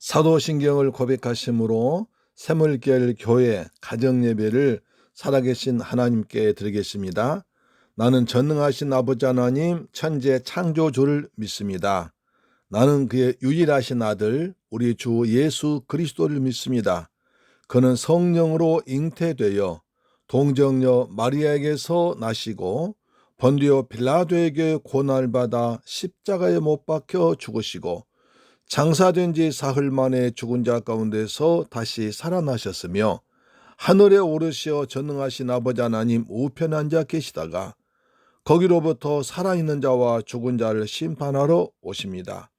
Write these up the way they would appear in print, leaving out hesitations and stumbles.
사도신경을 고백하심으로 새물결 교회 가정예배를 살아계신 하나님께 드리겠습니다. 나는 전능하신 아버지 하나님 천재 창조주를 믿습니다. 나는 그의 유일하신 아들 우리 주 예수 그리스도를 믿습니다. 그는 성령으로 잉태되어 동정녀 마리아에게서 나시고 본디오 빌라도에게 고난을 받아 십자가에 못 박혀 죽으시고 장사된 지 사흘 만에 죽은 자 가운데서 다시 살아나셨으며 하늘에 오르시어 전능하신 아버지 하나님 우편에 앉아 계시다가 거기로부터 살아있는 자와 죽은 자를 심판하러 오십니다.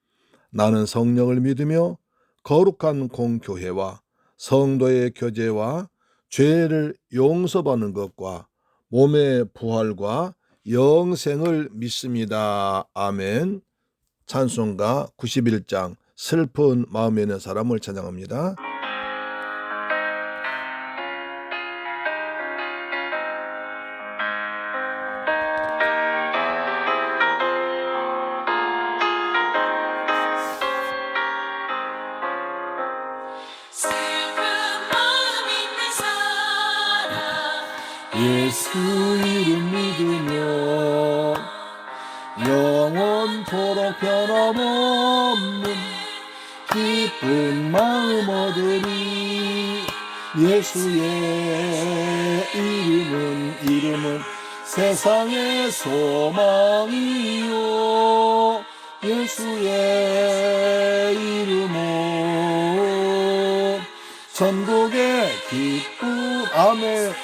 나는 성령을 믿으며 거룩한 공교회와 성도의 교제와 죄를 용서받는 것과 몸의 부활과 영생을 믿습니다. 아멘. 찬송가 91장 슬픈 마음에 있는 사람을 찬양합니다. 예수 이름 믿으며 영원토록 변함없는 기쁜 마음 얻으리. 예수의 이름은 세상의 소망이요, 예수의 이름은 천국의 기쁨. 아멘.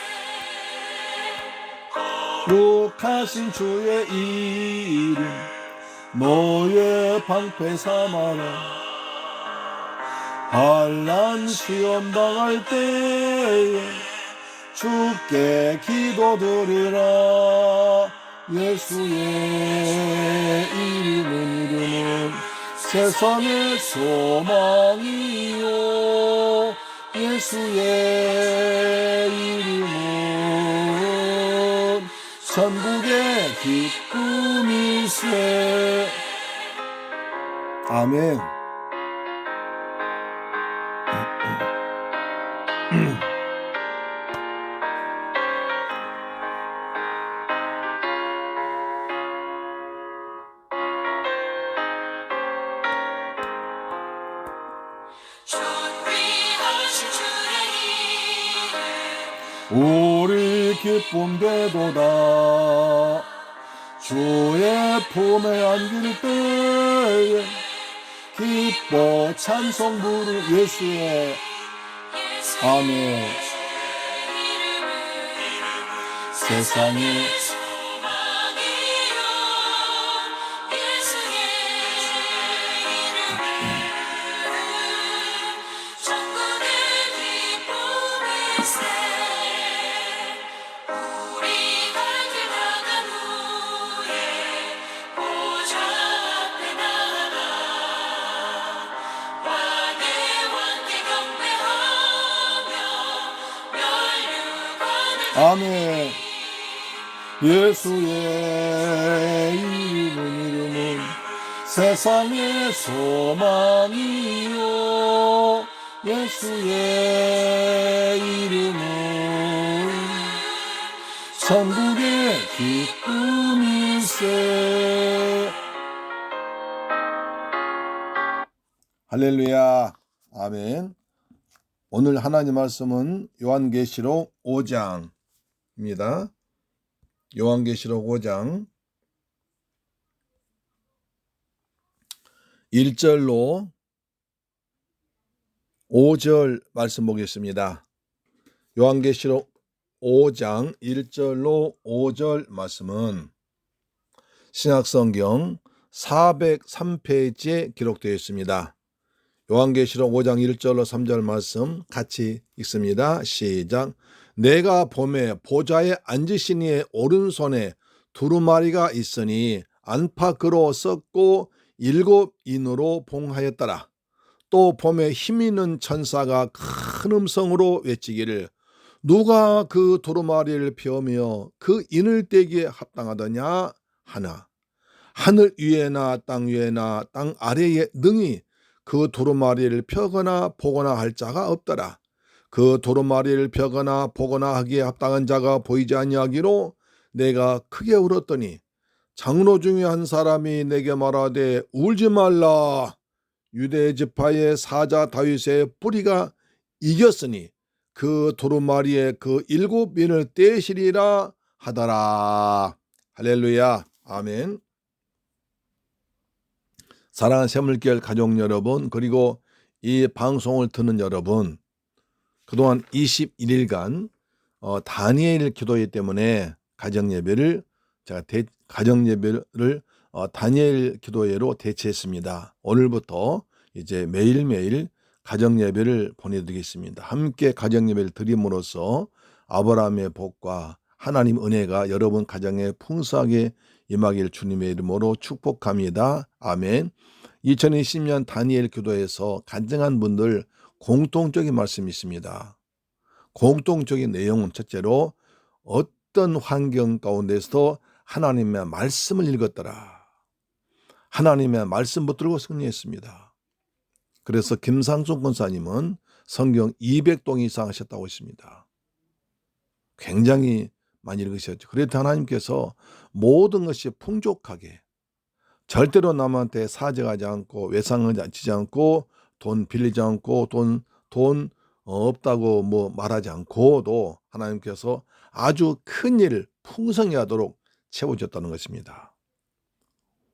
욕하신 주의 이름 너의 방패 삼아라. 환난 시험 당할 때에 주께 기도드리라. 예수의 이름은 세상의 소망이요, 예수의 이름은 천국의 기쁨이세. 아멘. 우리 기쁨 되도다. 주의 품에 안길 때에 기뻐 찬송 부를 예수의. 아멘. 세상에 아멘. 예수의 이름은 세상의 소망이요, 예수의 이름은 천국의 기쁨이세. 할렐루야. 아멘. 오늘 하나님 말씀은 요한계시록 5장입니다. 요한계시록 5장 1절로 5절 말씀 보겠습니다. 요한계시록 5장 1절로 5절 말씀은 신약성경 403페이지에 기록되어 있습니다. 요한계시록 5장 1절로 3절 말씀 같이 읽습니다. 시작. 내가 보매 보좌에 앉으신 이의 오른손에 두루마리가 있으니 안팎으로 썩고 7인으로 봉하였더라. 또 보매 힘있는 천사가 큰 음성으로 외치기를 누가 그 두루마리를 펴며 그 인을 떼기에 합당하더냐 하나. 하늘 위에나 땅 위에나 땅 아래에 능히 그 두루마리를 펴거나 보거나 할 자가 없더라. 그 두루마리를 펴거나 보거나 하기에 합당한 자가 보이지 아니하기로 내가 크게 울었더니 장로 중에 한 사람이 내게 말하되 울지 말라. 유대 지파의 사자 다윗의 뿌리가 이겼으니 그 두루마리에 그 7인을 떼시리라 하더라. 할렐루야. 아멘. 사랑하는 새물결 가족 여러분, 그리고 이 방송을 듣는 여러분, 그동안 21일간 다니엘 기도회 때문에 가정예배를 다니엘 기도회로 대체했습니다. 오늘부터 이제 매일매일 가정예배를 보내드리겠습니다. 함께 가정예배를 드림으로써 아브라함의 복과 하나님 은혜가 여러분 가정에 풍성하게 임하길 주님의 이름으로 축복합니다. 아멘. 2020년 다니엘 기도에서 간증한 분들 공통적인 말씀이 있습니다. 공통적인 내용은 첫째로 어떤 환경 가운데서도 하나님의 말씀을 읽었더라. 하나님의 말씀 붙들고 승리했습니다. 그래서 김상순 권사님은 성경 200동 이상 하셨다고 했습니다. 굉장히 많이 읽으셨죠. 그래도 하나님께서 모든 것이 풍족하게, 절대로 남한테 사정하지 않고 외상을 지지 않고 돈 빌리지 않고 돈 없다고 뭐 말하지 않고도 하나님께서 아주 큰 일을 풍성히 하도록 채워줬다는 것입니다.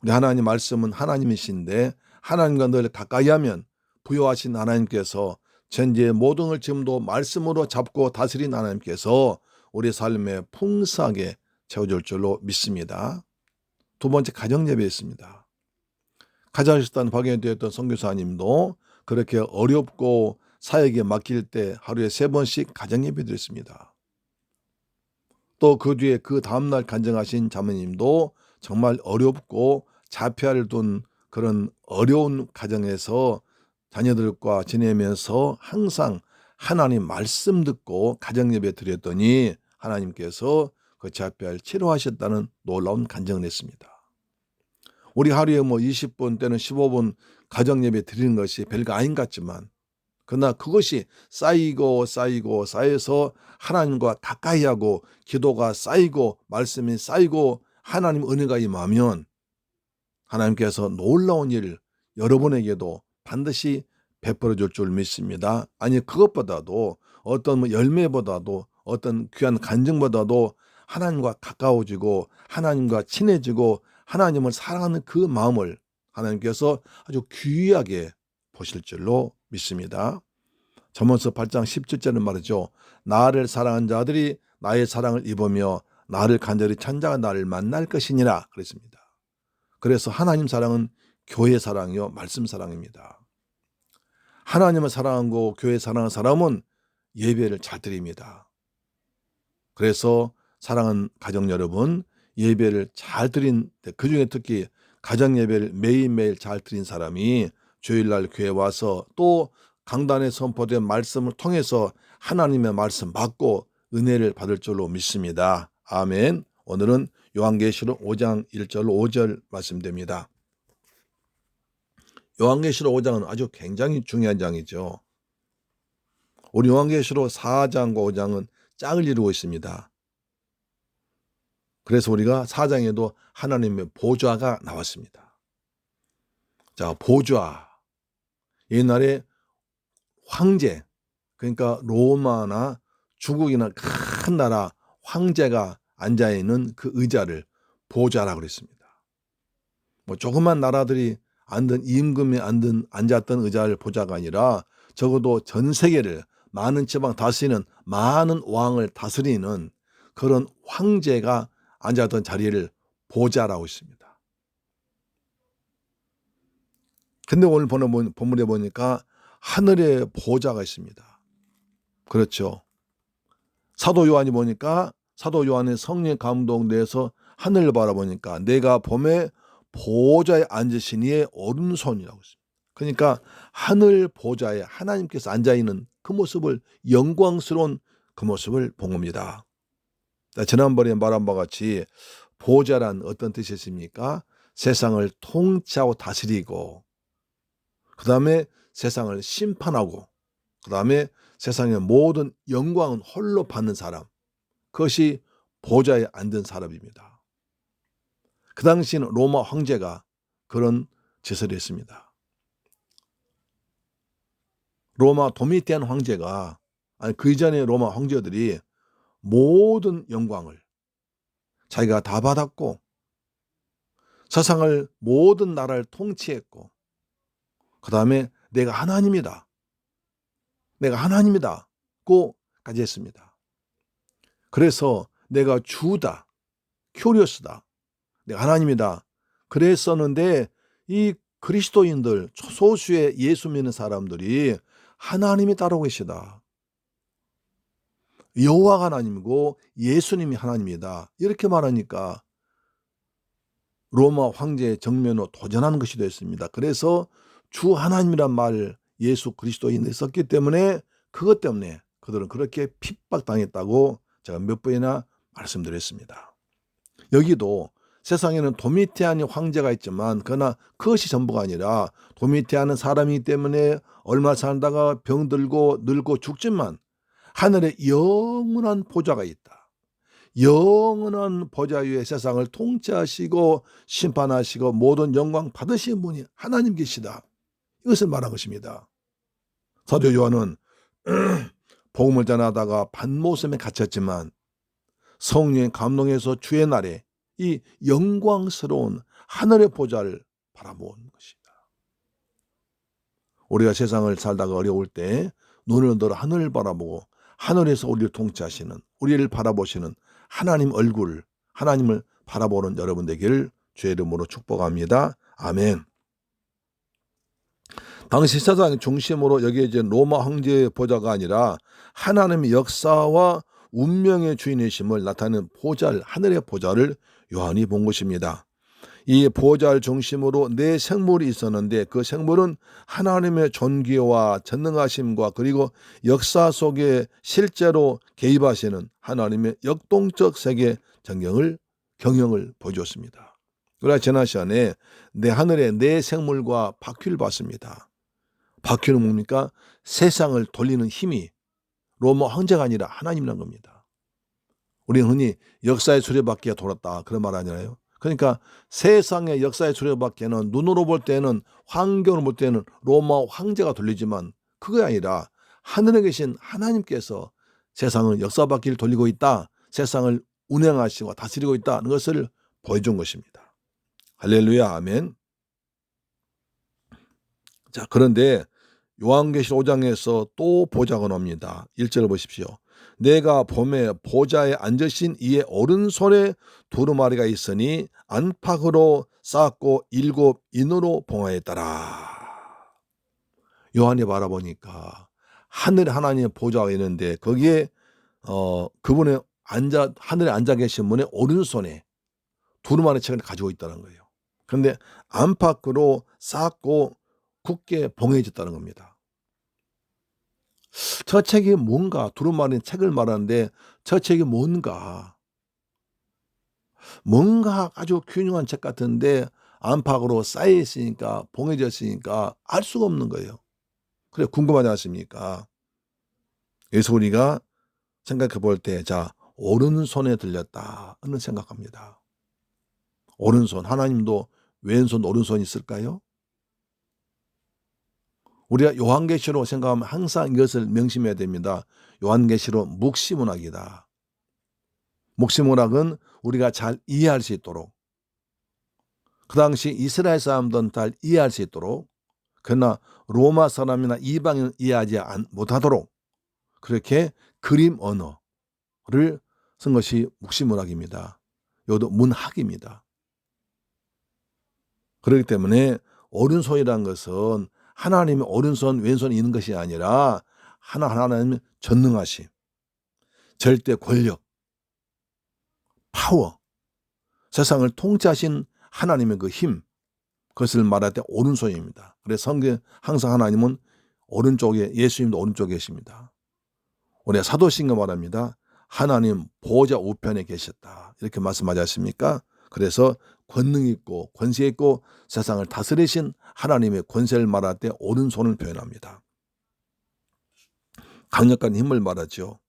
우리 하나님 말씀은 하나님이신데 하나님과 늘 가까이 하면 부여하신 하나님께서 전제의 모든 걸 지금도 말씀으로 잡고 다스린 하나님께서 우리 삶에 풍성하게 채워줄 줄로 믿습니다. 두 번째, 가정예배였습니다. 가정하셨다는 박연되었던 선교사님도 그렇게 어렵고 사역에 맡길 때 하루에 3번씩 가정예배 드렸습니다. 또 그 뒤에 그 다음날 간증하신 자매님도 정말 어렵고 자폐아를 둔 그런 어려운 가정에서 자녀들과 지내면서 항상 하나님 말씀 듣고 가정예배 드렸더니 하나님께서 그 자폐아를 치료하셨다는 놀라운 간증을 했습니다. 우리 하루에 20분 때는 15분 가정예배 드리는 것이 별거 아닌 것 같지만 그러나 그것이 쌓여서 하나님과 가까이 하고 기도가 쌓이고 말씀이 쌓이고 하나님 은혜가 임하면 하나님께서 놀라운 일을 여러분에게도 반드시 베풀어 줄 줄 믿습니다. 아니 그것보다도 어떤 열매보다도 어떤 귀한 간증보다도 하나님과 가까워지고 하나님과 친해지고 하나님을 사랑하는 그 마음을 하나님께서 아주 귀하게 보실 줄로 믿습니다. 잠언서 8장 17절은 말이죠. 나를 사랑한 자들이 나의 사랑을 입으며 나를 간절히 찾는 나를 만날 것이니라 그랬습니다. 그래서 하나님 사랑은 교회 사랑이요 말씀 사랑입니다. 하나님을 사랑하고 교회 사랑하는 사람은 예배를 잘 드립니다. 그래서 사랑하는 가정 여러분, 예배를 잘 드린, 그중에 특히 가정 예배를 매일매일 잘 드린 사람이 주일날 교회 와서 또 강단에 선포된 말씀을 통해서 하나님의 말씀 받고 은혜를 받을 줄로 믿습니다. 아멘. 오늘은 요한계시록 5장 1절 5절 말씀됩니다. 요한계시록 5장은 아주 굉장히 중요한 장이죠. 우리 요한계시록 4장과 5장은 짝을 이루고 있습니다. 그래서 우리가 4장에도 하나님의 보좌가 나왔습니다. 자, 보좌. 옛날에 황제, 그러니까 로마나 중국이나 큰 나라 황제가 앉아있는 그 의자를 보좌라고 그랬습니다. 조그만 나라들이 앉은 임금이 앉았던 의자를 보좌가 아니라 적어도 전 세계를 많은 지방 다스리는 많은 왕을 다스리는 그런 황제가 앉았던 자리를 보좌라고 했습니다. 근데 오늘 본문에 보니까 하늘에 보좌가 있습니다. 그렇죠. 사도 요한이 보니까 사도 요한의 성령 감동돼서 하늘을 바라보니까 내가 봄에 보좌에 앉으신 이의 오른손이라고 했습니다. 그러니까 하늘 보좌에 하나님께서 앉아있는 그 모습을, 영광스러운 그 모습을 본 겁니다. 지난번에 말한 바와 같이 보좌란 어떤 뜻이었습니까? 세상을 통치하고 다스리고 그 다음에 세상을 심판하고, 그 다음에 세상의 모든 영광은 홀로 받는 사람, 그것이 보좌에 앉은 사람입니다. 그 당시는 로마 황제가 그런 짓을 했습니다. 로마 도미티안 황제가, 아니 그 이전의 로마 황제들이 모든 영광을 자기가 다 받았고, 세상을 모든 나라를 통치했고, 그 다음에 내가 하나님이다, 내가 하나님이다고까지 했습니다. 그래서 내가 주다, 큐리오스다, 내가 하나님이다 그랬었는데, 이 그리스도인들, 소수의 예수 믿는 사람들이 하나님이 따로 계시다, 여호와가 하나님이고 예수님이 하나님이다 이렇게 말하니까 로마 황제의 정면으로 도전하는 것이 됐습니다. 그래서 주 하나님이란 말을 예수 그리스도인들이 썼기 때문에, 그것 때문에 그들은 그렇게 핍박당했다고 제가 몇 번이나 말씀드렸습니다. 여기도 세상에는 도미티안이 황제가 있지만, 그러나 그것이 전부가 아니라, 도미티안은 사람이기 때문에 얼마 살다가 병들고 늙고 죽지만 하늘에 영원한 보좌가 있다, 영원한 보좌 위에 세상을 통치하시고 심판하시고 모든 영광 받으신 분이 하나님 계시다, 이것을 말한 것입니다. 사도 요한은 복음을 전하다가 반모섬에 갇혔지만 성령의 감동에서 주의 날에 이 영광스러운 하늘의 보좌를 바라본 것이다. 우리가 세상을 살다가 어려울 때 눈을 들어 하늘을 바라보고, 하늘에서 우리를 통치하시는, 우리를 바라보시는 하나님 얼굴, 하나님을 바라보는 여러분 되기를 주의 이름으로 축복합니다. 아멘. 당시 세상의 중심으로 여겨진 로마 황제의 보좌가 아니라 하나님의 역사와 운명의 주인이심을 나타내는 보좌를, 하늘의 보좌를 요한이 본 것입니다. 이 보좌를 중심으로 네 생물이 있었는데, 그 생물은 하나님의 존귀와 전능하심과 그리고 역사 속에 실제로 개입하시는 하나님의 역동적 세계 경영을 보여줬습니다. 그러나 지난 시간에 내 하늘의 네 생물과 바퀴를 봤습니다. 바퀴는 뭡니까? 세상을 돌리는 힘이 로마 황제가 아니라 하나님이란 겁니다. 우리는 흔히 역사의 수레바퀴가 돌았다 그런 말 아니나요? 그러니까 세상의 역사의 수레바퀴는 눈으로 볼 때는, 환경으로 볼 때는 로마 황제가 돌리지만, 그게 아니라 하늘에 계신 하나님께서 세상은 역사바퀴를 돌리고 있다, 세상을 운행하시고 다스리고 있다는 것을 보여준 것입니다. 할렐루야, 아멘. 자, 그런데 요한계시록 5장에서 또 보좌가 나옵니다. 1절을 보십시오. 내가 봄에 보좌에 앉으신 이의 오른손에 두루마리가 있으니 안팎으로 쌓고 7 인으로 봉하였더라. 요한이 바라보니까 하늘에 하나님의 보좌가 있는데, 거기에 그분의 하늘에 앉아 계신 분의 오른손에 두루마리 책을 가지고 있다는 거예요. 그런데 안팎으로 쌓고 굳게 봉해졌다는 겁니다. 저 책이 뭔가, 두루마리 책을 말하는데 저 책이 뭔가 아주 균형한 책 같은데 안팎으로 쌓여 있으니까, 봉해져 있으니까 알 수가 없는 거예요. 그래, 궁금하지 않습니까? 그래서 우리가 생각해 볼 때, 자, 오른손에 들렸다는 생각합니다. 오른손, 하나님도 왼손, 오른손이 있을까요? 우리가 요한계시록 생각하면 항상 이것을 명심해야 됩니다. 요한계시록 묵시문학이다. 묵시문학은 우리가 잘 이해할 수 있도록, 그 당시 이스라엘 사람들은 잘 이해할 수 있도록, 그러나 로마 사람이나 이방인은 이해하지 못하도록 그렇게 그림 언어를 쓴 것이 묵시문학입니다. 이것도 문학입니다. 그렇기 때문에 오른손이라는 것은 하나님의 오른손, 왼손이 있는 것이 아니라 하나님의 전능하심, 절대 권력, 파워, 세상을 통치하신 하나님의 그 힘, 그것을 말할 때 오른손입니다. 그래서 성경 항상 하나님은 오른쪽에, 예수님도 오른쪽에 계십니다. 우리가 사도신경 말합니다. 하나님 보좌 우편에 계셨다, 이렇게 말씀하지 않습니까? 그래서 권능 있고 권세 있고 세상을 다스리신 하나님의 권세를 말할 때 오른손을 표현합니다. 강력한 힘을 말하죠.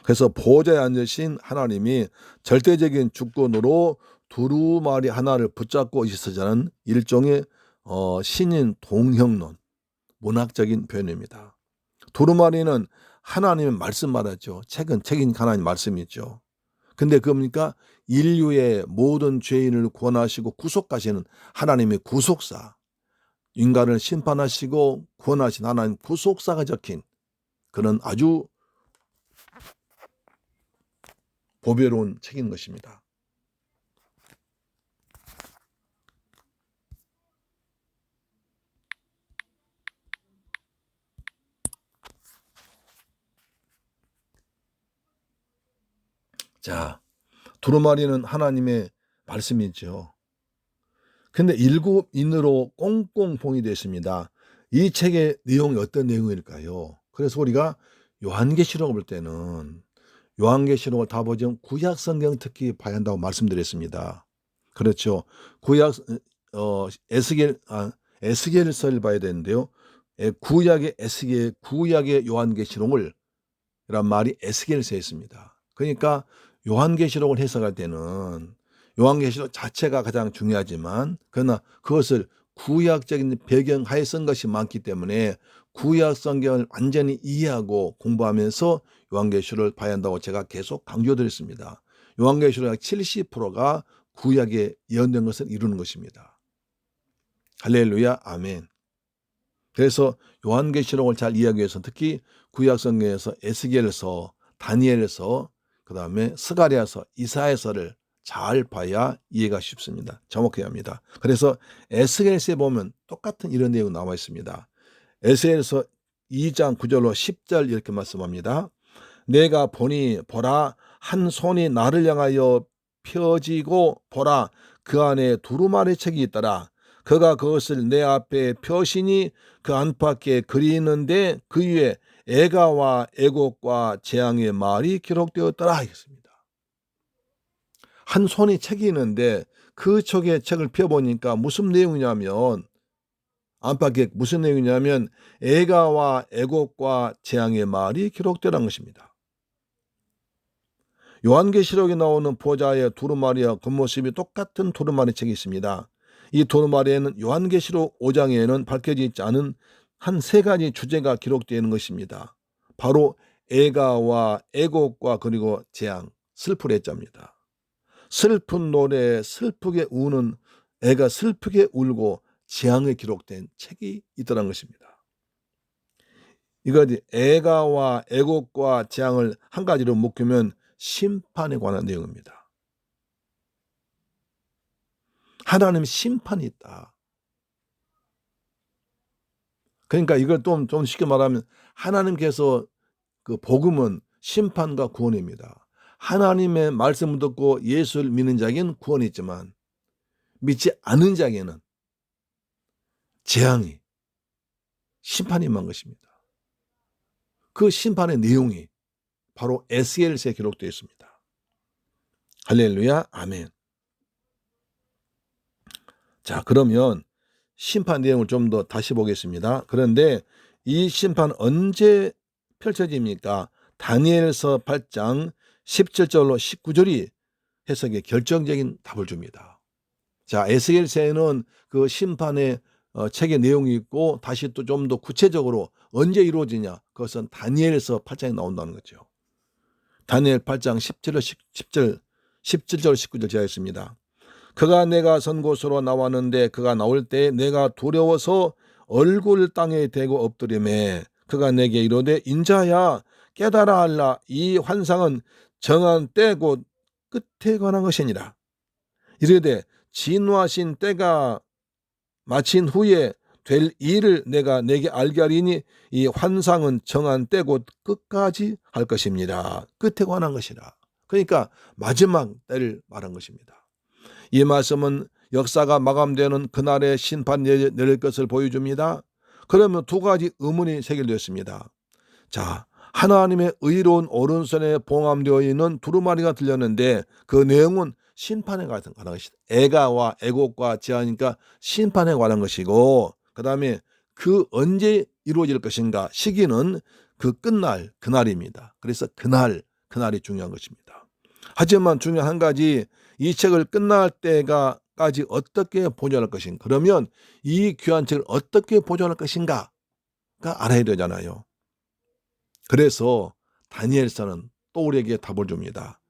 그래서 보좌에 앉으신 하나님이 절대적인 주권으로 두루마리 하나를 붙잡고 있으자는 일종의 신인 동형론, 문학적인 표현입니다. 두루마리는 하나님의 말씀 말하죠. 책인 하나님 말씀이죠. 근데 그겁니까? 인류의 모든 죄인을 구원하시고 구속하시는 하나님의 구속사, 인간을 심판하시고 구원하신 하나님 구속사가 적힌 그런 아주 보배로운 책인 것입니다. 자, 두루마리는 하나님의 말씀이죠. 근데 7인으로 꽁꽁 봉인되어 있습니다. 이 책의 내용이 어떤 내용일까요? 그래서 우리가 요한계시록을 볼 때는 요한계시록을 다 보지만 구약성경 특히 봐야 한다고 말씀드렸습니다. 그렇죠. 에스겔서를 봐야 되는데요. 구약의 구약의 요한계시록을 이란 말이 에스겔서에 있습니다. 그러니까 요한계시록을 해석할 때는 요한계시록 자체가 가장 중요하지만 그러나 그것을 구약적인 배경하에 쓴 것이 많기 때문에 구약 성경을 완전히 이해하고 공부하면서 요한계시록을 봐야 한다고 제가 계속 강조드렸습니다. 요한계시록의 70%가 구약에 예언된 것을 이루는 것입니다. 할렐루야, 아멘. 그래서 요한계시록을 잘 이해하기 위해서 특히 구약 성경에서 에스겔서, 다니엘서, 그 다음에 스가랴서, 이사야서를 잘 봐야 이해가 쉽습니다. 정확해야 합니다. 그래서 에스겔서에 보면 똑같은 이런 내용이 나와 있습니다. 에스겔서 2장 9절로 10절 이렇게 말씀합니다. 내가 보니 보라 한 손이 나를 향하여 펴지고 보라 그 안에 두루마리 책이 있더라. 그가 그것을 내 앞에 펴시니 그 안팎에 글이 있는데 그 위에 애가와 애곡과 재앙의 말이 기록되었더라 하겠습니다. 한 손에 책이 있는데 그 쪽에 책을 펴보니까 무슨 내용이냐면 안팎에 무슨 내용이냐면 애가와 애곡과 재앙의 말이 기록되라는 것입니다. 요한계시록에 나오는 보좌의 두루마리와 겉모습이 똑같은 두루마리 책이 있습니다. 이 두루마리에는 요한계시록 5장에는 밝혀져 있지 않은 한 3가지 주제가 기록되어 있는 것입니다. 바로 애가와 애곡과 그리고 재앙, 슬플 애자입니다. 슬픈 노래, 슬프게 우는 애가 슬프게 울고 재앙에 기록된 책이 있더란 것입니다. 이것이 애가와 애곡과 재앙을 한 가지로 묶으면 심판에 관한 내용입니다. 하나님 심판이 있다. 그러니까 이걸 좀 쉽게 말하면 하나님께서 그 복음은 심판과 구원입니다. 하나님의 말씀을 듣고 예수를 믿는 자에게는 구원이 있지만 믿지 않은 자에게는 재앙이 심판이 임한 것입니다. 그 심판의 내용이 바로 에스겔서에 기록되어 있습니다. 할렐루야, 아멘. 자, 그러면 심판 내용을 좀 더 다시 보겠습니다. 그런데 이 심판 언제 펼쳐집니까? 다니엘서 8장 17절로 19절이 해석에 결정적인 답을 줍니다. 자, 에스겔서에는 그 심판의 책의 내용이 있고 다시 또 좀 더 구체적으로 언제 이루어지냐? 그것은 다니엘서 8장에 나온다는 거죠. 다니엘 8장 17절 19절 제가 했습니다. 그가 내가 선 곳으로 나왔는데 그가 나올 때 내가 두려워서 얼굴 땅에 대고 엎드리매 그가 내게 이르되 인자야 깨달아 알라 이 환상은 정한 때 곧 끝에 관한 것이니라. 이르되 진노하신 때가 마친 후에 될 일을 내가 내게 알게 하리니 이 환상은 정한 때 곧 끝까지 할 것입니다. 끝에 관한 것이라. 그러니까 마지막 때를 말한 것입니다. 이 말씀은 역사가 마감되는 그날의 심판 내릴 것을 보여줍니다. 그러면 2가지 의문이 새겨졌습니다. 자, 하나님의 의로운 오른손에 봉함되어 있는 두루마리가 들렸는데 그 내용은 심판에 관한 것이다. 애가와 애곡과 제하니까 심판에 관한 것이고, 그 다음에 그 언제 이루어질 것인가 시기는 그 끝날 그날입니다. 그래서 그날이 중요한 것입니다. 하지만 중요한 한 가지, 이 책을 끝날 때까지 어떻게 보존할 것인가, 그러면 이 귀한 책을 어떻게 보존할 것인가가 알아야 되잖아요. 그래서 다니엘서는 또 우리에게 답을 줍니다.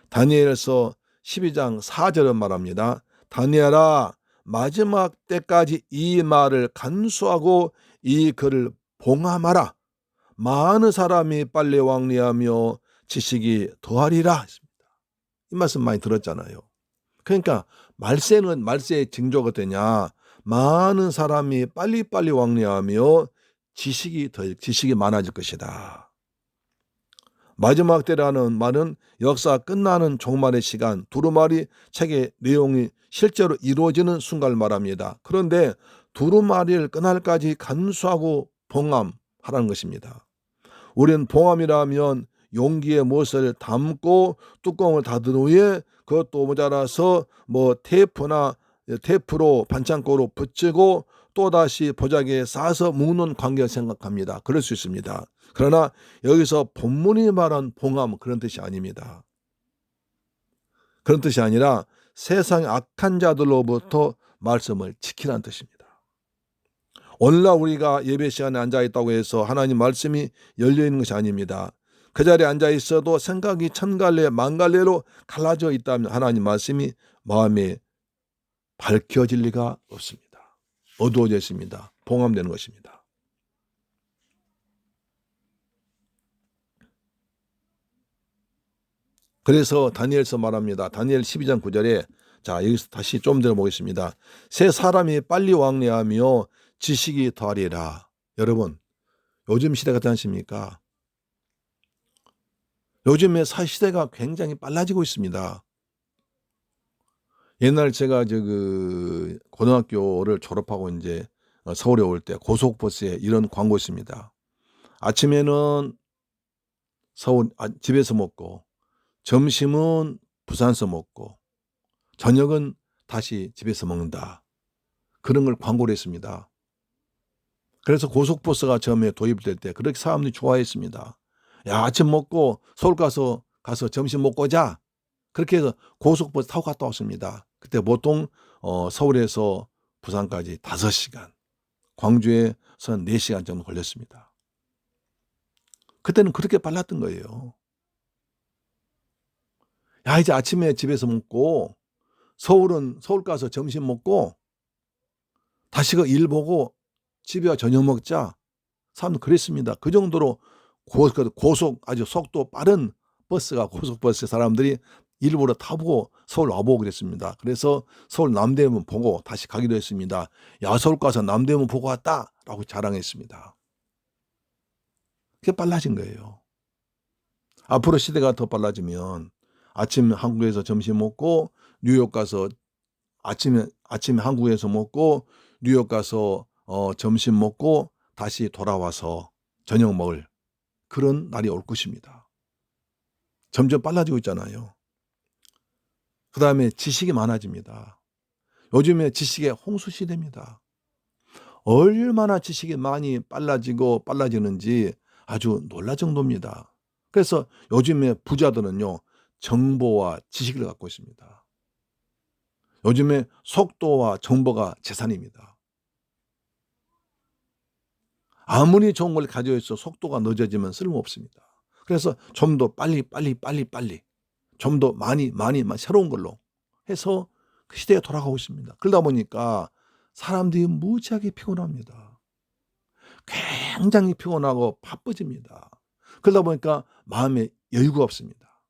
다니엘서 12장 4절은 말합니다. 다니엘아, 마지막 때까지 이 말을 간수하고 이 글을 봉함하라. 많은 사람이 빨리 왕래하며 지식이 더하리라 했습니다. 이 말씀 많이 들었잖아요. 그러니까 말세의 징조가 되냐? 많은 사람이 빨리빨리 왕래하며 지식이 많아질 것이다. 마지막 때라는 말은 역사 끝나는 종말의 시간, 두루마리 책의 내용이 실제로 이루어지는 순간을 말합니다. 그런데 두루마리를 끝날까지 간수하고 봉함하라는 것입니다. 우리는 봉함이라면 용기에 무엇을 담고 뚜껑을 닫은 후에 그것도 모자라서 테이프로 반창고로 붙이고 또다시 보자기에 싸서 묶는 관계를 생각합니다. 그럴 수 있습니다. 그러나 여기서 본문이 말한 봉함 그런 뜻이 아닙니다. 그런 뜻이 아니라 세상의 악한 자들로부터 말씀을 지키라는 뜻입니다. 오늘날 우리가 예배 시간에 앉아있다고 해서 하나님 말씀이 열려있는 것이 아닙니다. 그 자리에 앉아있어도 생각이 천갈래 만갈래로 갈라져 있다면 하나님 말씀이 마음에 밝혀질 리가 없습니다. 어두워져 있습니다. 봉함되는 것입니다. 그래서 다니엘서 말합니다. 다니엘 12장 9절에 자, 여기서 다시 좀 들어보겠습니다. 새 사람이 빨리 왕래하며 지식이 더하리라. 여러분, 요즘 시대가 어떻지 않습니까? 요즘에 시대가 굉장히 빨라지고 있습니다. 옛날 제가 고등학교를 졸업하고 이제 서울에 올 때 고속버스에 이런 광고 있습니다. 아침에는 집에서 먹고, 점심은 부산서 먹고, 저녁은 다시 집에서 먹는다. 그런 걸 광고를 했습니다. 그래서 고속버스가 처음에 도입될 때 그렇게 사람들이 좋아했습니다. 야, 아침 먹고 서울 가서 점심 먹고 오자. 그렇게 해서 고속버스 타고 갔다 왔습니다. 그때 보통 서울에서 부산까지 5시간, 광주에서 4시간 정도 걸렸습니다. 그때는 그렇게 빨랐던 거예요. 야, 이제 아침에 집에서 먹고 서울 가서 점심 먹고 다시 그 일 보고 집에 와 저녁 먹자. 사람들 그랬습니다. 그 정도로 아주 속도 빠른 버스가 고속버스 사람들이 일부러 타보고 서울 와보고 그랬습니다. 그래서 서울 남대문 보고 다시 가기도 했습니다. 야, 서울 가서 남대문 보고 왔다라고 자랑했습니다. 그게 빨라진 거예요. 앞으로 시대가 더 빨라지면 아침 한국에서 점심 먹고 뉴욕 가서 아침에 한국에서 먹고 뉴욕 가서 점심 먹고 다시 돌아와서 저녁 먹을 그런 날이 올 것입니다. 점점 빨라지고 있잖아요. 그 다음에 지식이 많아집니다. 요즘에 지식의 홍수 시대입니다. 얼마나 지식이 많이 빨라지는지 아주 놀랄 정도입니다. 그래서 요즘에 부자들은요, 정보와 지식을 갖고 있습니다. 요즘에 속도와 정보가 재산입니다. 아무리 좋은 걸 가지고 있어 속도가 늦어지면 쓸모없습니다. 그래서 좀 더 빨리, 좀 더 많이 새로운 걸로 해서 그 시대에 돌아가고 있습니다. 그러다 보니까 사람들이 무지하게 피곤합니다. 굉장히 피곤하고 바빠집니다. 그러다 보니까 마음에 여유가 없습니다.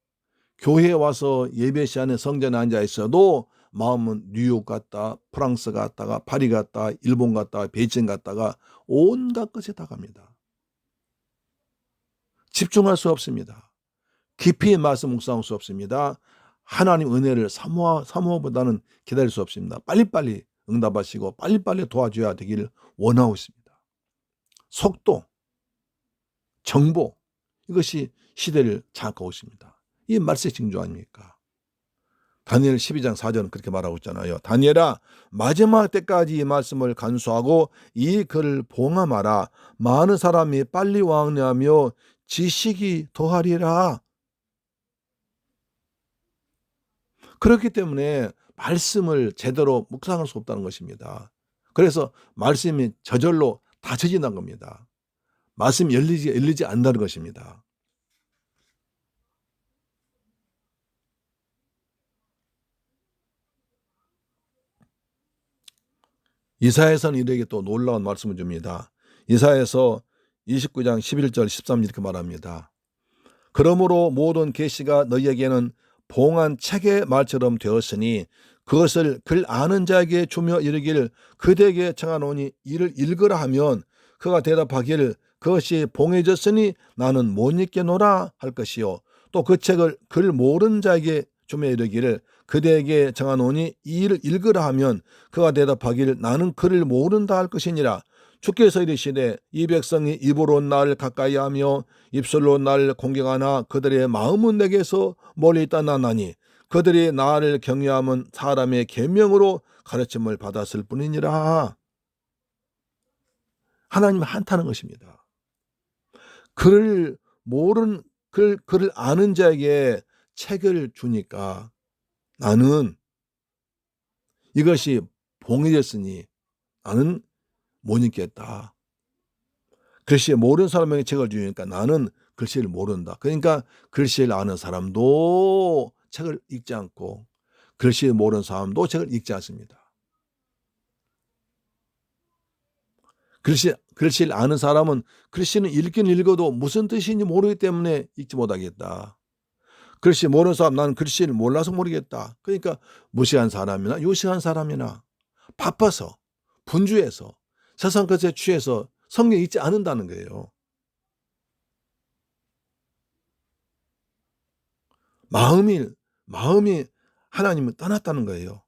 교회에 와서 예배 시간에 성전에 앉아 있어도 마음은 뉴욕 갔다, 프랑스 갔다가, 파리 갔다, 일본 갔다가, 베이징 갔다가 온갖 것에 다 갑니다. 집중할 수 없습니다. 깊이 말씀 묵상할 수 없습니다. 하나님 은혜를 사모보다는 기다릴 수 없습니다. 빨리빨리 응답하시고 빨리빨리 도와줘야 되기를 원하고 있습니다. 속도, 정보, 이것이 시대를 장악하고 있습니다. 이 말세 징조 아닙니까? 다니엘 12장 4절은 그렇게 말하고 있잖아요. 다니엘아, 마지막 때까지 이 말씀을 간수하고 이 글을 봉함하라. 많은 사람이 빨리 왕래하며 지식이 더하리라. 그렇기 때문에 말씀을 제대로 묵상할 수 없다는 것입니다. 그래서 말씀이 저절로 닫혀진다는 겁니다. 말씀이 열리지 않는다는 것입니다. 이사야서는 이들에게 또 놀라운 말씀을 줍니다. 이사야서 29장 11절 13절 이렇게 말합니다. 그러므로 모든 계시가 너희에게는 봉한 책의 말처럼 되었으니 그것을 글 아는 자에게 주며 이르기를 그대에게 청하노니 이를 읽으라 하면 그가 대답하기를 그것이 봉해졌으니 나는 못 읽겠노라 할 것이요 또 그 책을 글 모르는 자에게 주며 이르기를 그대에게 정하노니 이 일을 읽으라 하면 그가 대답하기를 나는 글을 모른다 할 것이니라. 주께서 이르시되 이 백성이 입으로 나를 가까이하며 입술로 나를 공경하나 그들의 마음은 내게서 멀리 떠나나니 그들이 나를 경외함은 사람의 계명으로 가르침을 받았을 뿐이니라. 하나님은 한탄한 것입니다. 글을 아는 자에게 책을 주니까 나는 이것이 봉해졌으니 나는 못 읽겠다. 글씨 모르는 사람에게 책을 주니까 나는 글씨를 모른다. 그러니까 글씨를 아는 사람도 책을 읽지 않고 글씨 모르는 사람도 책을 읽지 않습니다. 글씨를 아는 사람은 글씨는 읽긴 읽어도 무슨 뜻인지 모르기 때문에 읽지 못하겠다. 글씨 모르는 사람 나는 글씨를 몰라서 모르겠다. 그러니까 무시한 사람이나 요식한 사람이나 바빠서 분주해서 세상 것에 취해서 성경 읽지 않는다는 거예요. 마음이 하나님을 떠났다는 거예요.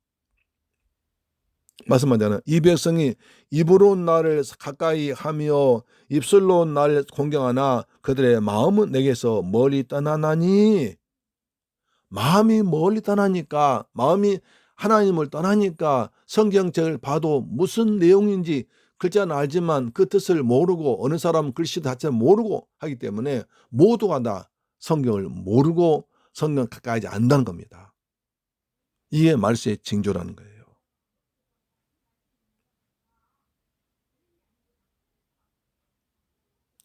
말씀하자면 이 백성이 입으로 나를 가까이 하며 입술로 나를 공경하나 그들의 마음은 내게서 멀리 떠나나니. 마음이 멀리 떠나니까, 마음이 하나님을 떠나니까 성경책을 봐도 무슨 내용인지 글자는 알지만 그 뜻을 모르고 어느 사람은 글씨 자체를 모르고 하기 때문에 모두가 다 성경을 모르고 성경 가까이 하지 않는다는 겁니다. 이게 말세의 징조라는 거예요.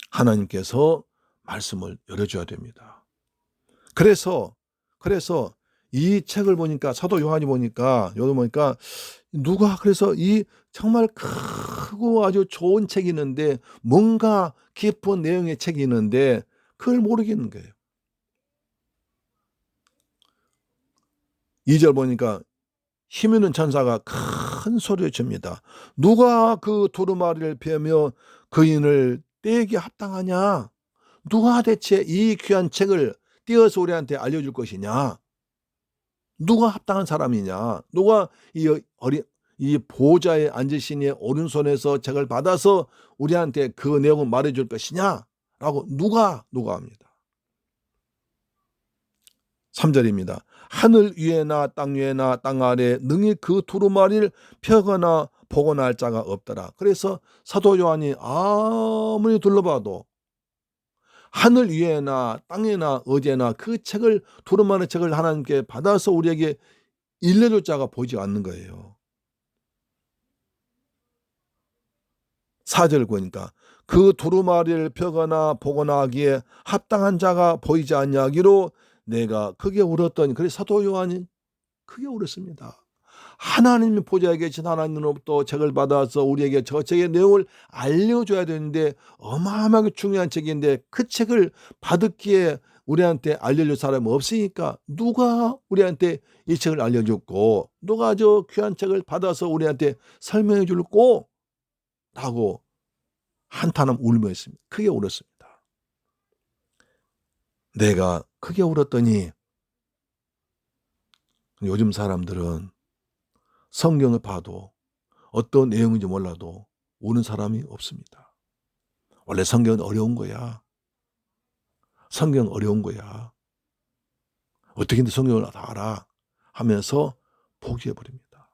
하나님께서 말씀을 열어줘야 됩니다. 그래서 이 책을 보니까 사도 요한이 보니까 누가 그래서 이 정말 크고 아주 좋은 책이 있는데 뭔가 깊은 내용의 책이 있는데 그걸 모르겠는 거예요. 2절 보니까 힘 있는 천사가 큰 소리를 칩니다. 누가 그 두루마리를 베며 그인을 떼기 합당하냐? 누가 대체 이 귀한 책을 떼어서 우리한테 알려줄 것이냐? 누가 합당한 사람이냐? 누가 이 보좌에 앉으신 이의 오른손에서 책을 받아서 우리한테 그 내용을 말해줄 것이냐? 라고 누가 합니다. 3절입니다. 하늘 위에나 땅 위에나 땅 아래에 능히 그 두루마리를 펴거나 보거나 할 자가 없더라. 그래서 사도 요한이 아무리 둘러봐도 하늘 위에나 땅에나 어디에나 그 책을 두루마리 책을 하나님께 받아서 우리에게 일러줄 자가 보이지 않는 거예요. 4절 보니까 그 두루마리를 펴거나 보거나 하기에 합당한 자가 보이지 않냐기로 내가 크게 울었더니. 그래서 사도 요한이 크게 울었습니다. 하나님의 보좌에 계신 하나님으로부터 책을 받아서 우리에게 저 책의 내용을 알려줘야 되는데 어마어마하게 중요한 책인데 그 책을 받았기에 우리한테 알려줄 사람이 없으니까 누가 우리한테 이 책을 알려줬고 누가 저 귀한 책을 받아서 우리한테 설명해 줄고 라고 한탄하며 울며 있습니다. 크게 울었습니다. 내가 크게 울었더니 요즘 사람들은 성경을 봐도 어떤 내용인지 몰라도 우는 사람이 없습니다. 원래 성경은 어려운 거야. 성경은 어려운 거야. 어떻게든 성경을 다 알아. 하면서 포기해버립니다.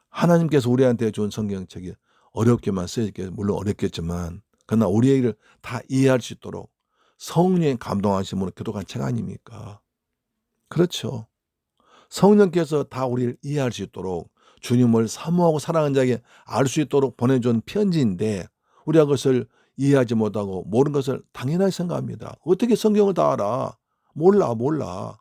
하나님께서 우리한테 준 성경책이 어렵게만 쓰였겠, 물론 어렵겠지만 그러나 우리에게를 다 이해할 수 있도록 성령의 감동하심으로 기록한 책 아닙니까? 그렇죠. 성령께서 다 우리를 이해할 수 있도록 주님을 사모하고 사랑하는 자에게 알 수 있도록 보내준 편지인데 우리가 그것을 이해하지 못하고 모르는 것을 당연하게 생각합니다. 어떻게 성경을 다 알아? 몰라.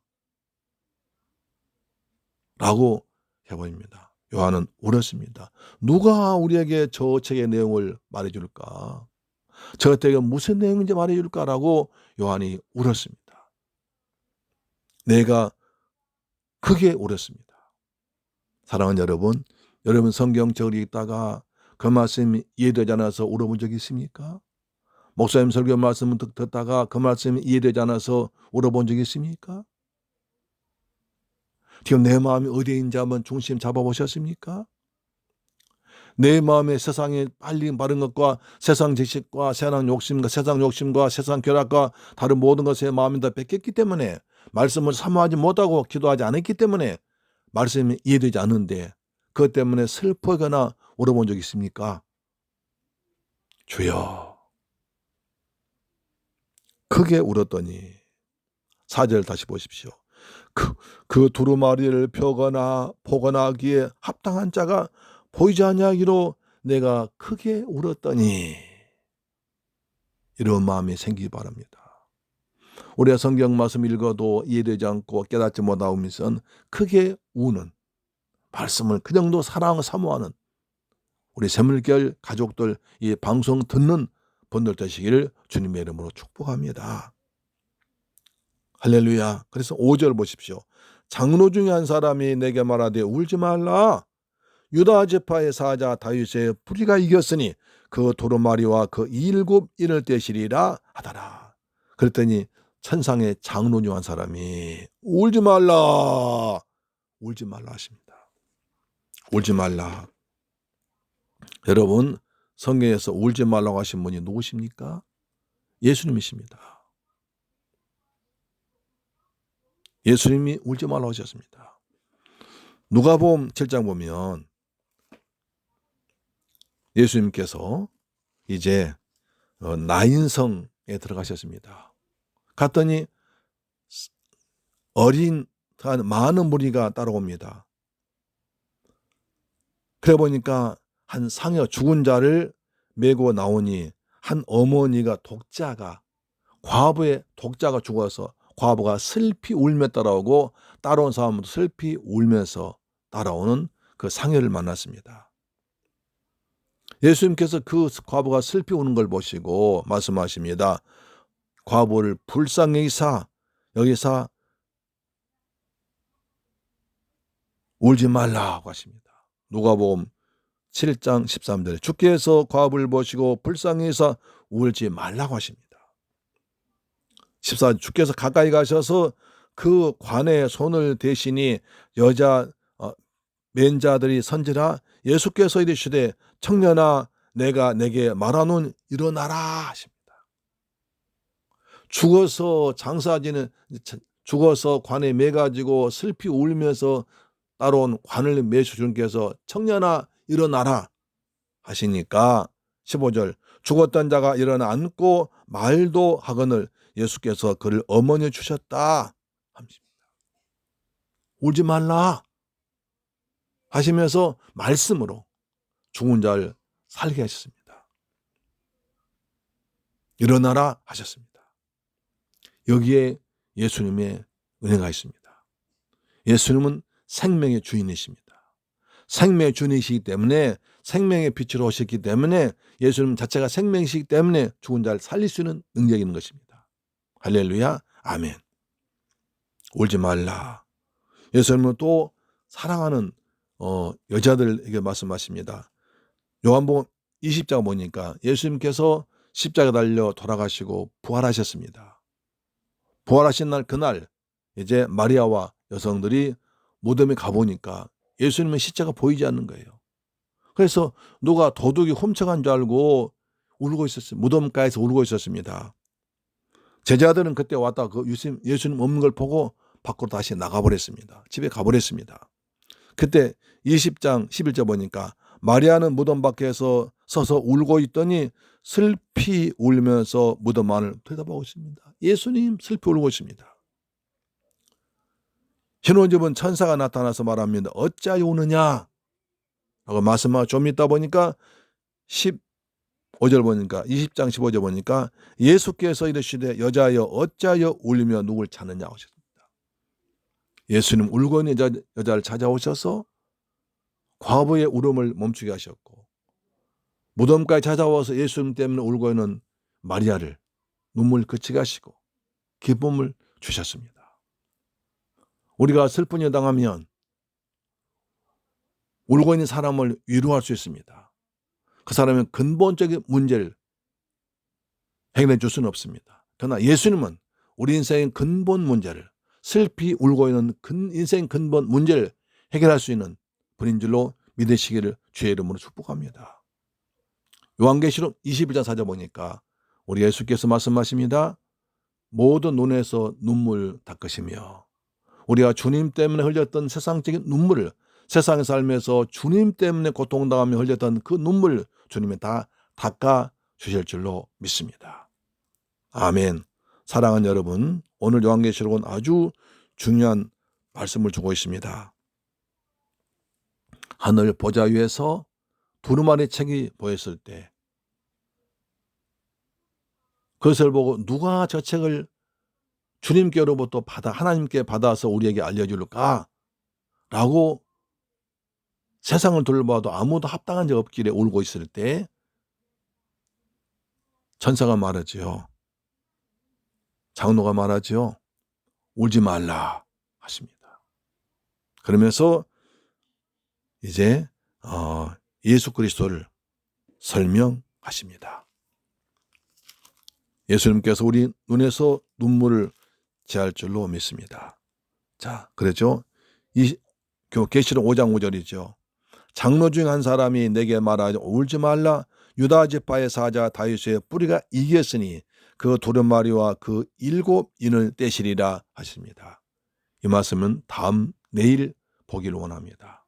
라고 해버립니다. 요한은 울었습니다. 누가 우리에게 저 책의 내용을 말해줄까? 저 책에 무슨 내용인지 말해줄까라고 요한이 울었습니다. 내가 크게 울었습니다. 사랑하는 여러분 성경책을 읽다가 그 말씀이 이해되지 않아서 울어본 적이 있습니까? 목사님 설교 말씀을 듣다가 그 말씀이 이해되지 않아서 울어본 적이 있습니까? 지금 내 마음이 어디에 있는지 한번 중심 잡아보셨습니까? 내 마음에 세상에 빨리 바른 것과 세상 지식과 세상 욕심과 세상 결합과 다른 모든 것에 마음이 다 뺏겼기 때문에 말씀을 사모하지 못하고 기도하지 않았기 때문에 말씀이 이해되지 않는데 그것 때문에 슬퍼하거나 울어본 적 있습니까? 주여 크게 울었더니 4절 다시 보십시오. 그 두루마리를 펴거나 보거나 하기에 합당한 자가 보이지 아니하기로 내가 크게 울었더니 이런 마음이 생기기 바랍니다. 우리가 성경 말씀 읽어도 이해되지 않고 깨닫지 못하고 있으면 크게 우는 말씀을 그 정도 사랑하고 사모하는 우리 새물결 가족들 이 방송 듣는 분들 되시기를 주님의 이름으로 축복합니다. 할렐루야. 그래서 5절 보십시오. 장로 중에 한 사람이 내게 말하되 울지 말라. 유다 지파의 사자 다윗의 뿌리가 이겼으니 그 두루마리와 그 7인을 떼시리라 하더라. 그랬더니 천상의 장로 중 한 사람이 울지 말라 하십니다. 울지 말라. 여러분 성경에서 울지 말라고 하신 분이 누구십니까? 예수님이십니다. 예수님이 울지 말라고 하셨습니다. 누가복음 7장 보면 예수님께서 이제 나인성에 들어가셨습니다. 갔더니 많은 무리가 따라옵니다. 그래 보니까 한 상여 죽은 자를 메고 나오니 한 어머니가 과부의 독자가 죽어서 과부가 슬피 울며 따라오고 따라온 사람도 슬피 울면서 따라오는 그 상여를 만났습니다. 예수님께서 그 과부가 슬피 우는 걸 보시고 말씀하십니다. 과부를 불쌍히 여기서 울지 말라고 하십니다. 누가복음 7장 13절 주께서 과부를 보시고 불쌍히 여기서 울지 말라고 하십니다. 14절 주께서 가까이 가셔서 그 관에 손을 대시니 여자 맨자들이 선지라 예수께서 이르시되 청년아 내가 내게 말하노니 일어나라 하십니다. 죽어서 관에 매가지고 슬피 울면서 따라온 관을 매수 주님께서 청년아 일어나라 하시니까 15절 죽었던 자가 일어나 앉고 말도 하거늘 예수께서 그를 어머니에 주셨다 하십니다. 울지 말라 하시면서 말씀으로 죽은 자를 살게 하셨습니다. 일어나라 하셨습니다. 여기에 예수님의 은혜가 있습니다. 예수님은 생명의 주인이십니다. 생명의 주인이시기 때문에 생명의 빛으로 오셨기 때문에 예수님 자체가 생명이시기 때문에 죽은 자를 살릴 수 있는 능력이 있는 것입니다. 할렐루야 아멘. 울지 말라. 예수님은 또 사랑하는 여자들에게 말씀하십니다. 요한복음 20장 보니까 예수님께서 십자가 달려 돌아가시고 부활하셨습니다. 부활하신 날 그날 이제 마리아와 여성들이 무덤에 가보니까 예수님의 시체가 보이지 않는 거예요. 그래서 누가 도둑이 훔쳐간 줄 알고 울고 있었어요. 무덤가에서 울고 있었습니다. 제자들은 그때 왔다 그 예수님 없는 걸 보고 밖으로 다시 나가버렸습니다. 집에 가버렸습니다. 그때 20장 11절 보니까 마리아는 무덤 밖에서 서서 울고 있더니 슬피 울면서 무덤 안을 들여다보고 있습니다. 예수님 슬피 울고 있습니다. 신혼집은 천사가 나타나서 말합니다. 어찌하여 우느냐? 라고 말씀하고 좀 있다 보니까 15절 보니까 20장 15절 보니까 예수께서 이르시되 여자여 어찌하여 울며 누굴 찾느냐 하셨습니다. 예수님 울고 있는 여자를 찾아오셔서 과부의 울음을 멈추게 하셨고 무덤까지 찾아와서 예수님 때문에 울고 있는 마리아를 눈물 그치게 하시고 기쁨을 주셨습니다. 우리가 슬픔에 당하면 울고 있는 사람을 위로할 수 있습니다. 그 사람의 근본적인 문제를 해결해 줄 수는 없습니다. 그러나 예수님은 우리 인생의 근본 문제를 슬피 울고 있는 인생 근본 문제를 해결할 수 있는 분인 줄로 믿으시기를 주의 이름으로 축복합니다. 요한계시록 21장 4절 보니까 우리 예수께서 말씀하십니다. 모든 눈에서 눈물 닦으시며 우리가 주님 때문에 흘렸던 세상적인 눈물을 세상의 삶에서 주님 때문에 고통당하며 흘렸던 그 눈물 주님이 다 닦아 주실 줄로 믿습니다. 아멘. 사랑하는 여러분, 오늘 요한계시록은 아주 중요한 말씀을 주고 있습니다. 하늘 보좌 위에서 두루마리 책이 보였을 때 그것을 보고 누가 저 책을 주님께로부터 하나님께 받아서 우리에게 알려줄까? 라고 세상을 둘러봐도 아무도 합당한 적 없길래 울고 있을 때 천사가 말하지요. 장로가 말하지요. 울지 말라 하십니다. 그러면서 이제 예수 그리스도를 설명하십니다. 예수님께서 우리 눈에서 눈물을 제할 줄로 믿습니다. 자, 그렇죠? 계시록 5장 5절이죠. 장로 중 한 사람이 내게 말하되 울지 말라. 유다 지파의 사자 다윗의 뿌리가 이겼으니 그 두루마리와 그 7인을 떼시리라 하십니다. 이 말씀은 내일 보기를 원합니다.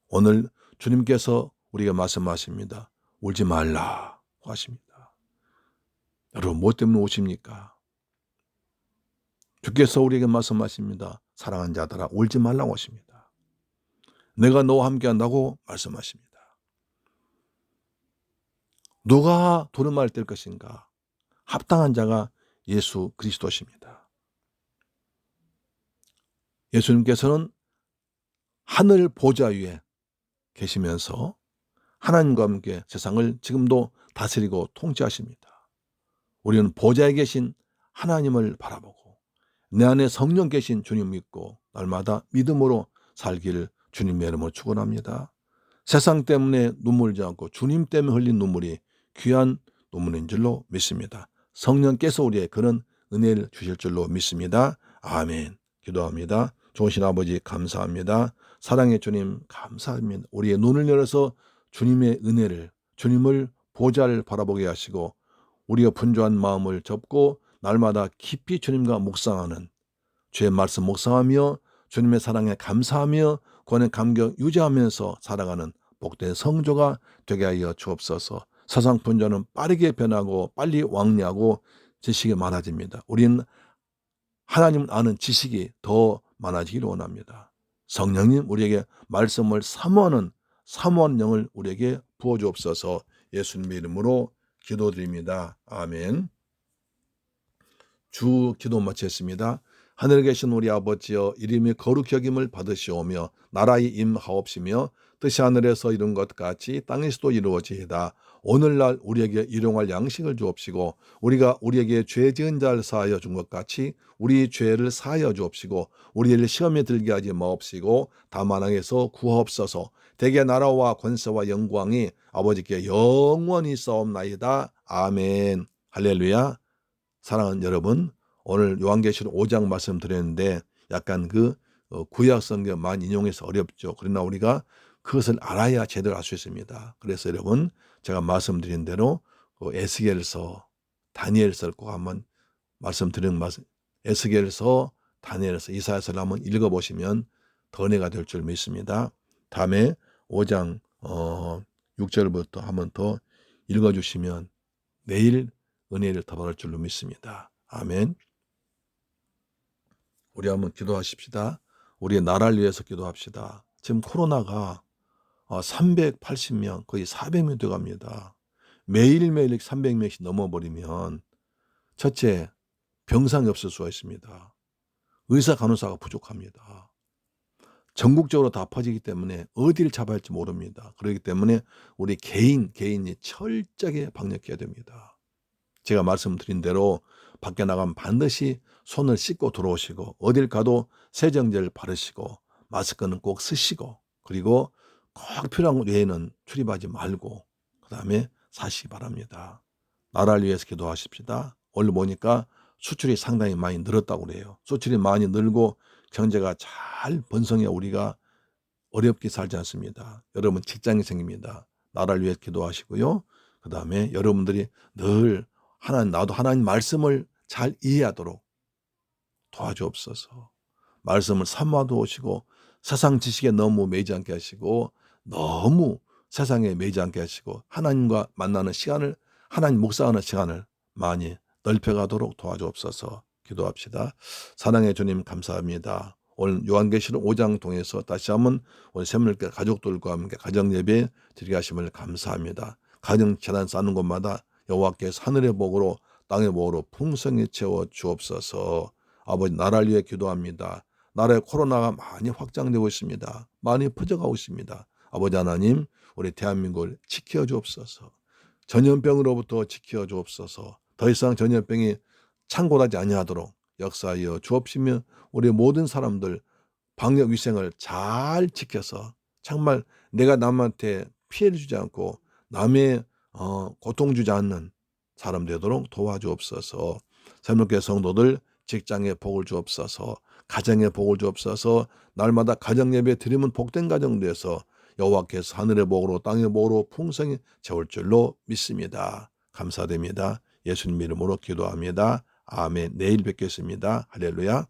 오늘 주님께서 우리에게 말씀하십니다. 울지 말라 하십니다. 여러분 뭐 때문에 우십니까? 주께서 우리에게 말씀하십니다. 사랑하는 자들아 울지 말라고 하십니다. 내가 너와 함께 한다고 말씀하십니다. 누가 두루마리를 뗄 것인가? 합당한 자가 예수 그리스도십니다. 예수님께서는 하늘 보좌 위에 계시면서 하나님과 함께 세상을 지금도 다스리고 통치하십니다. 우리는 보좌에 계신 하나님을 바라보고 내 안에 성령 계신 주님 믿고 날마다 믿음으로 살기를 주님의 이름으로 축원합니다. 세상 때문에 눈물지 않고 주님 때문에 흘린 눈물이 귀한 눈물인 줄로 믿습니다. 성령께서 우리의 그런 은혜를 주실 줄로 믿습니다. 아멘. 기도합니다. 좋으신 아버지 감사합니다. 사랑의 주님 감사합니다. 우리의 눈을 열어서 주님의 은혜를 주님을 보좌를 바라보게 하시고 우리가 분주한 마음을 접고 날마다 깊이 주님과 묵상하는 주의 말씀 묵상하며 주님의 사랑에 감사하며 권의 감격 유지하면서 살아가는 복된 성조가 되게 하여 주옵소서. 세상 분주는 빠르게 변하고 빨리 왕래하고 지식이 많아집니다. 우리는 하나님을 아는 지식이 더 많아지기를 원합니다. 성령님 우리에게 말씀을 사모하는 영을 우리에게 부어주옵소서. 예수님의 이름으로 기도드립니다. 아멘. 주 기도 마쳤습니다. 하늘에 계신 우리 아버지여 이름이 거룩히 여김을 받으시오며 나라의 임하옵시며 뜻이 하늘에서 이룬 것 같이 땅에서도 이루어지이다. 오늘날 우리에게 일용할 양식을 주옵시고 우리가 우리에게 죄 지은 자를 사하여 준 것 같이 우리 죄를 사하여 주옵시고 우리를 시험에 들게 하지 마옵시고 다만 악에서 구하옵소서. 대개 나라와 권세와 영광이 아버지께 영원히 싸움나이다. 아멘. 할렐루야. 사랑하는 여러분, 오늘 요한계시록 5장 말씀 드렸는데 약간 구약 성경 많이 인용해서 어렵죠. 그러나 우리가 그것을 알아야 제대로 알 수 있습니다. 그래서 여러분 제가 말씀드린 대로 에스겔서, 다니엘서를 꼭 한번 말씀드린 에스겔서, 다니엘에서 이사야서를 한번 읽어보시면 더 은혜가 될 줄 믿습니다. 다음에 5장 6절부터 한번 더 읽어주시면 내일 은혜를 더 받을 줄로 믿습니다. 아멘. 우리 한번 기도하십시다. 우리의 나라를 위해서 기도합시다. 지금 코로나가 380명 거의 400명 돼갑니다. 매일매일 300명씩 넘어버리면 첫째 병상이 없을 수가 있습니다. 의사 간호사가 부족합니다. 전국적으로 다 퍼지기 때문에 어디를 잡아야 할지 모릅니다. 그렇기 때문에 우리 개인이 철저하게 방역해야 됩니다. 제가 말씀드린 대로 밖에 나가면 반드시 손을 씻고 들어오시고 어딜 가도 세정제를 바르시고 마스크는 꼭 쓰시고 그리고 꼭 필요한 것 외에는 출입하지 말고 그 다음에 사시기 바랍니다. 나라를 위해서 기도하십시다. 오늘 보니까 수출이 상당히 많이 늘었다고 그래요. 수출이 많이 늘고 경제가 잘 번성해 우리가 어렵게 살지 않습니다. 여러분 직장이 생깁니다. 나라를 위해 기도하시고요. 그 다음에 여러분들이 늘 나도 하나님 말씀을 잘 이해하도록 도와주옵소서. 말씀을 사모하시고 세상 지식에 너무 매이지 않게 하시고 너무 세상에 매이지 않게 하시고 하나님과 만나는 시간을 하나님 묵상하는 시간을 많이 넓혀가도록 도와주옵소서. 기도합시다. 사랑의 주님 감사합니다. 오늘 요한계시록 5장 통해서 다시 한번 우리 샘물교회 가족들과 함께 가정예배 드리게 하심을 감사합니다. 가정 재단 쌓는 곳마다 여호와께서 하늘의 복으로 땅의 복으로 풍성히 채워 주옵소서. 아버지 나라를 위해 기도합니다. 나라의 코로나가 많이 확장되고 있습니다. 많이 퍼져가고 있습니다. 아버지 하나님 우리 대한민국을 지켜 주옵소서. 전염병으로부터 지켜 주옵소서. 더 이상 전염병이 창궐하지 아니하도록 역사하여 주옵시며 우리 모든 사람들 방역 위생을 잘 지켜서 정말 내가 남한테 피해를 주지 않고 남의 고통 주지 않는 사람 되도록 도와주옵소서. 샘물교회 성도들 직장에 복을 주옵소서. 가정에 복을 주옵소서. 날마다 가정 예배 드리면 복된 가정 되어서 여호와께서 하늘의 복으로 땅의 복으로 풍성히 채울 줄로 믿습니다. 감사드립니다. 예수님 이름으로 기도합니다. 아멘. 내일 뵙겠습니다. 할렐루야.